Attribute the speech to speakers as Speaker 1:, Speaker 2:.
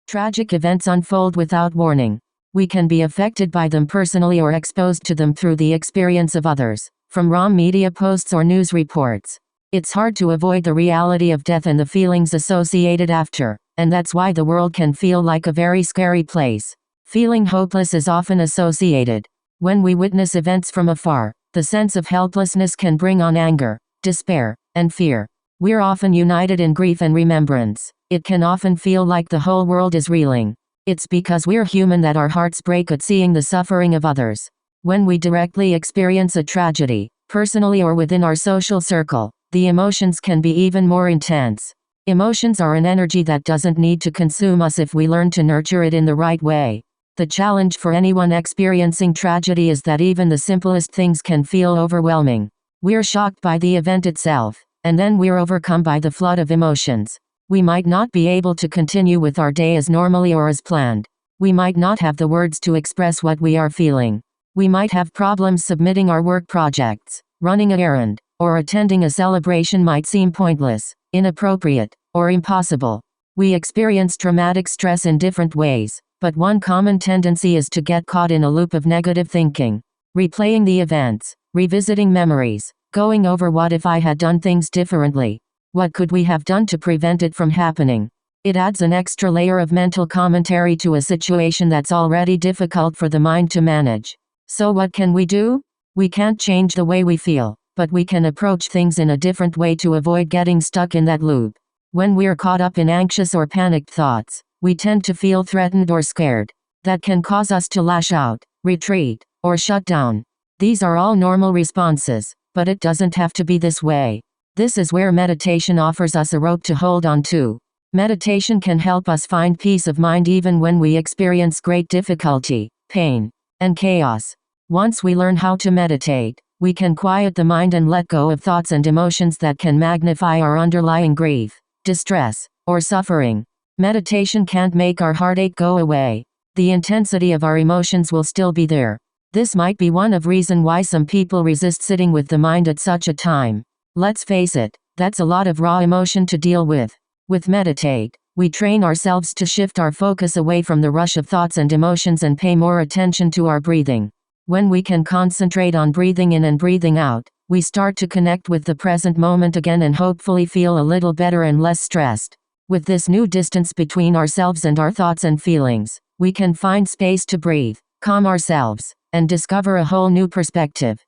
Speaker 1: Tragic events unfold without warning. We can be affected by them personally or exposed to them through the experience of others, from raw media posts or news reports. It's hard to avoid the reality of death and the feelings associated after, and that's why the world can feel like a very scary place. Feeling hopeless is often associated. When we witness events from afar, the sense of helplessness can bring on anger, despair, and fear. We're often united in grief and remembrance. It can often feel like the whole world is reeling. It's because we're human that our hearts break at seeing the suffering of others. When we directly experience a tragedy, personally or within our social circle, the emotions can be even more intense. Emotions are an energy that doesn't need to consume us if we learn to nurture it in the right way. The challenge for anyone experiencing tragedy is that even the simplest things can feel overwhelming. We're shocked by the event itself, and then we're overcome by the flood of emotions. We might not be able to continue with our day as normally or as planned. We might not have the words to express what we are feeling. We might have problems submitting our work projects, running an errand, or attending a celebration might seem pointless, inappropriate, or impossible. We experience traumatic stress in different ways, but one common tendency is to get caught in a loop of negative thinking. Replaying the events, revisiting memories, going over what if I had done things differently. What could we have done to prevent it from happening? It adds an extra layer of mental commentary to a situation that's already difficult for the mind to manage. So what can we do? We can't change the way we feel, but we can approach things in a different way to avoid getting stuck in that loop. When we're caught up in anxious or panicked thoughts, we tend to feel threatened or scared. That can cause us to lash out, retreat, or shut down. These are all normal responses, but it doesn't have to be this way. This is where meditation offers us a rope to hold on to. Meditation can help us find peace of mind even when we experience great difficulty, pain, and chaos. Once we learn how to meditate, we can quiet the mind and let go of thoughts and emotions that can magnify our underlying grief, distress, or suffering. Meditation can't make our heartache go away. The intensity of our emotions will still be there. This might be one of reason why some people resist sitting with the mind at such a time. Let's face it, that's a lot of raw emotion to deal with. With meditate, we train ourselves to shift our focus away from the rush of thoughts and emotions and pay more attention to our breathing. When we can concentrate on breathing in and breathing out, we start to connect with the present moment again and hopefully feel a little better and less stressed. With this new distance between ourselves and our thoughts and feelings, we can find space to breathe, calm ourselves, and discover a whole new perspective.